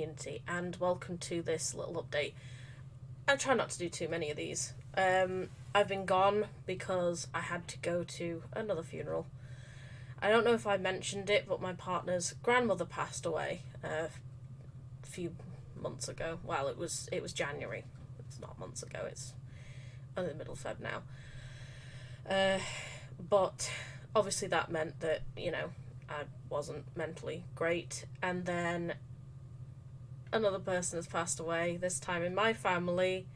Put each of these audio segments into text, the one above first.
Community, and welcome to this little update. I try not to do too many of these. I've been gone because I had to go to another funeral. I don't know if I mentioned it, but my partner's grandmother passed away a few months ago. Well, it was January. It's not months ago. It's only the middle of Feb now. But obviously that meant that, I wasn't mentally great. And then another person has passed away, this time in my family.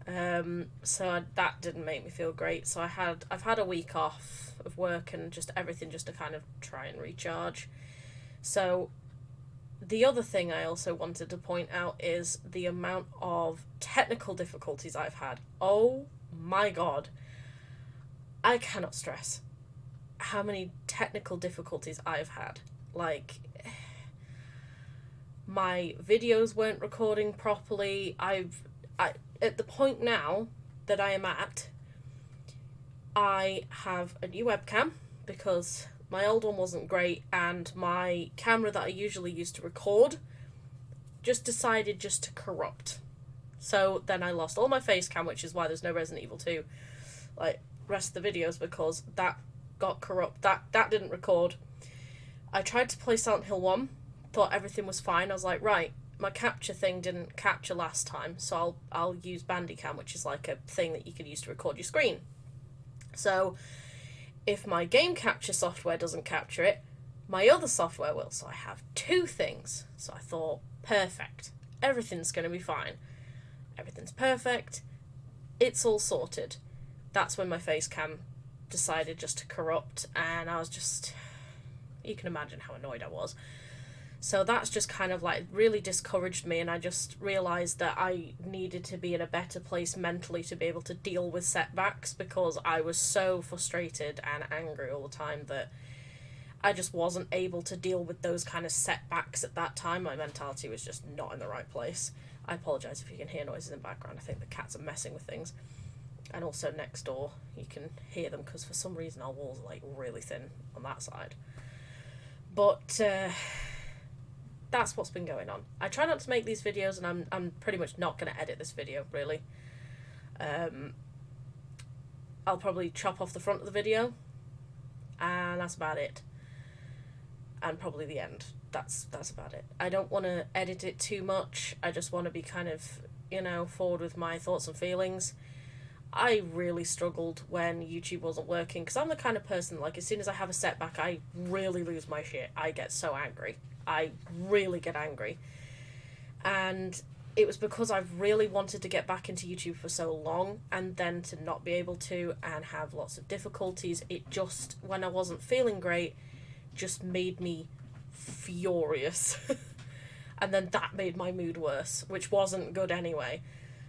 So that didn't make me feel great. So I've had a week off of work and just everything just to kind of try and recharge. So the other thing I also wanted to point out is the amount of technical difficulties I've had. Oh my god. I cannot stress how many technical difficulties I've had. Like, my videos weren't recording properly. At the point now that I am at, I have a new webcam because my old one wasn't great, and my camera that I usually use to record just decided just to corrupt. So then I lost all my face cam, which is why there's no Resident Evil 2 rest of the videos, because that got corrupt. That didn't record. I tried to play Silent Hill 1, thought everything was fine. I was like, right, my capture thing didn't capture last time, so I'll use Bandicam, which is like a thing that you can use to record your screen. So if my game capture software doesn't capture it, my other software will. So I have two things. So I thought, perfect. Everything's going to be fine. Everything's perfect. It's all sorted. That's when my face cam decided just to corrupt, and I was just... You can imagine how annoyed I was. So that's just kind of really discouraged me, and I just realised that I needed to be in a better place mentally to be able to deal with setbacks, because I was so frustrated and angry all the time that I just wasn't able to deal with those kind of setbacks at that time. My mentality was just not in the right place. I apologise if you can hear noises in the background. I think the cats are messing with things. And also next door, you can hear them because for some reason our walls are really thin on that side. But that's what's been going on. I try not to make these videos, and I'm pretty much not going to edit this video, really. I'll probably chop off the front of the video, and that's about it. And probably the end. That's about it. I don't want to edit it too much. I just want to be kind of, forward with my thoughts and feelings. I really struggled when YouTube wasn't working, because I'm the kind of person, as soon as I have a setback, I really lose my shit. I get so angry. I really get angry. And it was because I've really wanted to get back into YouTube for so long, and then to not be able to and have lots of difficulties, it just, when I wasn't feeling great, just made me furious. And then that made my mood worse, which wasn't good anyway.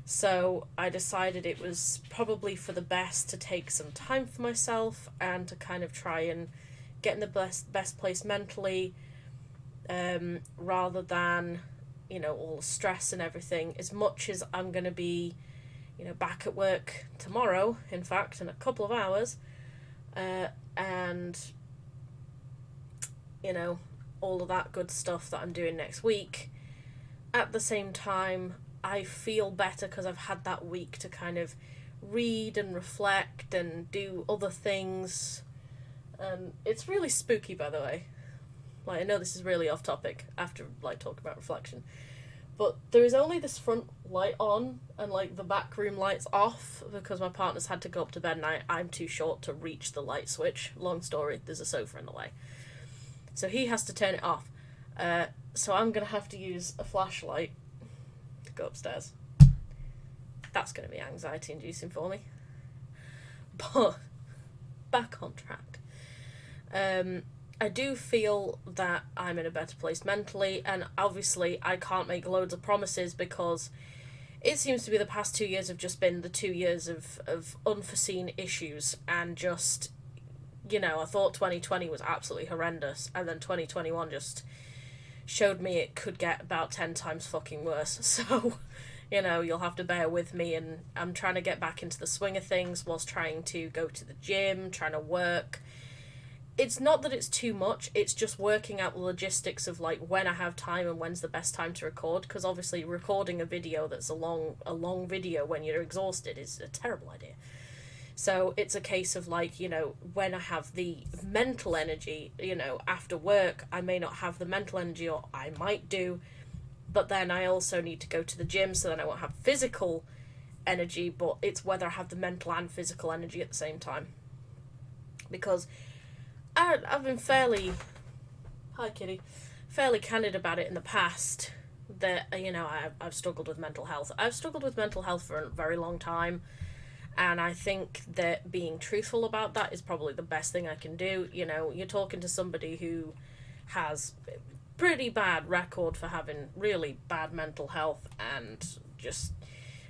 So I decided it was probably for the best to take some time for myself and to kind of try and get in the best place mentally, rather than, all the stress and everything. As much as I'm going to be, back at work tomorrow, in fact, in a couple of hours, and, all of that good stuff that I'm doing next week, at the same time, I feel better because I've had that week to kind of read and reflect and do other things. It's really spooky, by the way. I know this is really off topic after talking about reflection, but there is only this front light on and the back room lights off because my partner's had to go up to bed and I'm too short to reach the light switch. Long story, there's a sofa in the way. So he has to turn it off. So I'm going to have to use a flashlight to go upstairs. That's going to be anxiety inducing for me. But back on track. I do feel that I'm in a better place mentally, and obviously I can't make loads of promises because it seems to be the past 2 years have just been the 2 years of unforeseen issues, and just, I thought 2020 was absolutely horrendous, and then 2021 just showed me it could get about 10 times fucking worse. So, you'll have to bear with me, and I'm trying to get back into the swing of things whilst trying to go to the gym, trying to work. it's not that it's too much, it's just working out the logistics of like when I have time and when's the best time to record, because obviously recording a video that's a long video when you're exhausted is a terrible idea. So it's a case of like, you know, when I have the mental energy, you know, after work, I may not have the mental energy, or I might do, but then I also need to go to the gym, so then I won't have physical energy, but it's whether I have the mental and physical energy at the same time. Because I've been fairly candid about it in the past, that, you know, I've struggled with mental health. I've struggled with mental health for a very long time, and I think that being truthful about that is probably the best thing I can do. You know, you're talking to somebody who has pretty bad record for having really bad mental health and just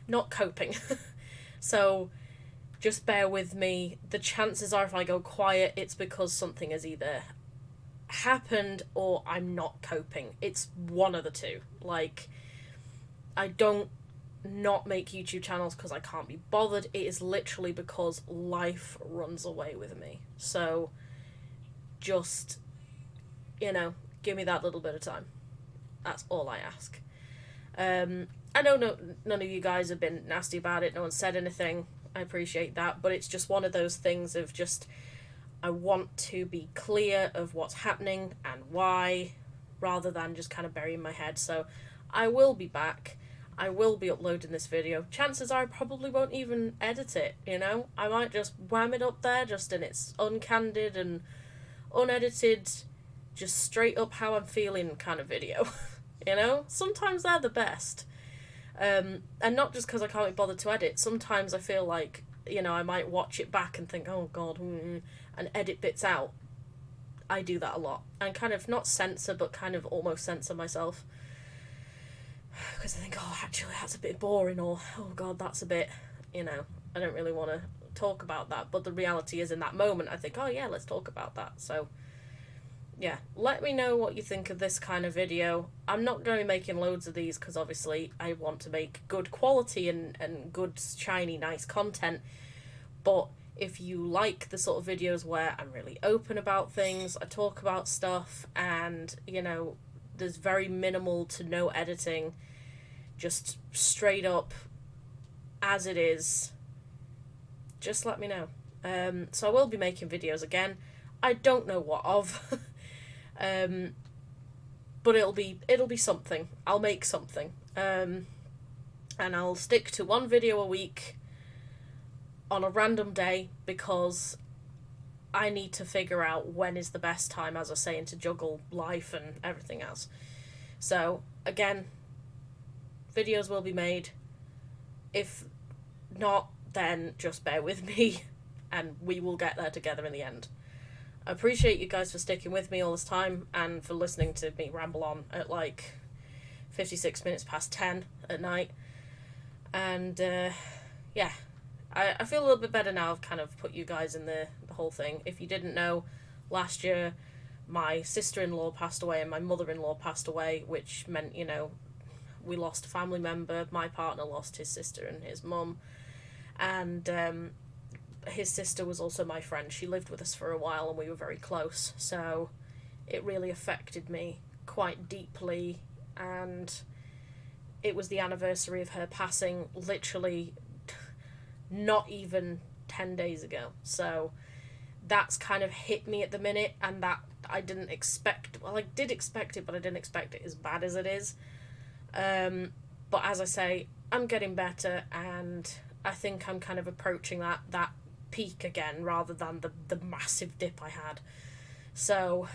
not coping. So just bear with me. The chances are if I go quiet, it's because something has either happened or I'm not coping. It's one of the two. Like, I don't not make YouTube channels because I can't be bothered. It is literally because life runs away with me. So just, you know, give me that little bit of time. That's all I ask. I know none of you guys have been nasty about it. No one said anything. I appreciate that. But it's just one of those things of just, I want to be clear of what's happening and why, rather than just kind of burying my head. So I will be back. I will be uploading this video. Chances are I probably won't even edit it, you know? I might just wham it up there just in its uncandid and unedited, just straight up how I'm feeling kind of video. You know? Sometimes they're the best. And not just because I can't be bothered to edit. Sometimes I feel like, you know, I might watch it back and think, oh god, and edit bits out. I do that a lot. And kind of not censor, but kind of almost censor myself. Because I think, oh, actually, that's a bit boring, or, oh god, that's a bit, you know, I don't really want to talk about that. But the reality is, in that moment, I think, oh yeah, let's talk about that. So, yeah, let me know what you think of this kind of video. I'm not going to be making loads of these, because obviously I want to make good quality and good, shiny, nice content. But if you like the sort of videos where I'm really open about things, I talk about stuff, and, you know, there's very minimal to no editing, just straight up as it is, just let me know. So I will be making videos again. I don't know what of, but it'll be something. I'll make something, and I'll stick to one video a week on a random day, because I need to figure out when is the best time, as I was saying, to juggle life and everything else. So, again, videos will be made. If not, then just bear with me, and we will get there together in the end. I appreciate you guys for sticking with me all this time, and for listening to me ramble on at like 56 minutes past 10 at night. And, yeah. I feel a little bit better now. I've kind of put you guys in the whole thing. If you didn't know, last year my sister-in-law passed away and my mother-in-law passed away, which meant, you know, we lost a family member. My partner lost his sister and his mum. And his sister was also my friend. She lived with us for a while and we were very close. So it really affected me quite deeply. And it was the anniversary of her passing, literally not even 10 days ago. So that's kind of hit me at the minute, and that I didn't expect. Well, I did expect it, but I didn't expect it as bad as it is. But as I say, I'm getting better, and I think I'm kind of approaching that peak again, rather than the massive dip I had. So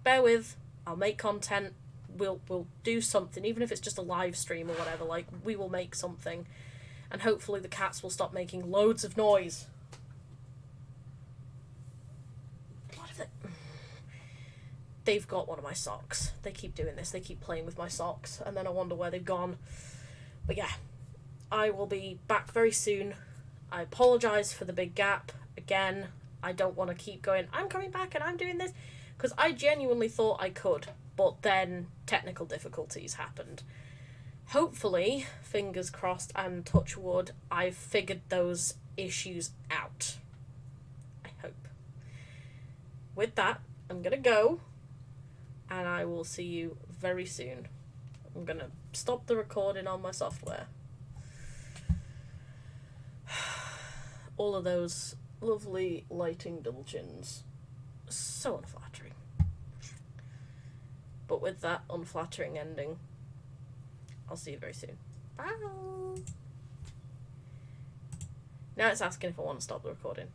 bear with, I'll make content. We'll do something, even if it's just a live stream or whatever. Like, we will make something. And hopefully the cats will stop making loads of noise. What are they? They've got one of my socks. They keep doing this. They keep playing with my socks. And then I wonder where they've gone. But yeah, I will be back very soon. I apologise for the big gap. Again, I don't want to keep going, I'm coming back and I'm doing this. Because I genuinely thought I could. But then technical difficulties happened. Hopefully, fingers crossed and touch wood, I've figured those issues out. I hope. with that, I'm gonna go, and I will see you very soon. I'm gonna stop the recording on my software. All of those lovely lighting double chins. So unflattering. But with that unflattering ending, I'll see you very soon. Bye! Now it's asking if I want to stop the recording.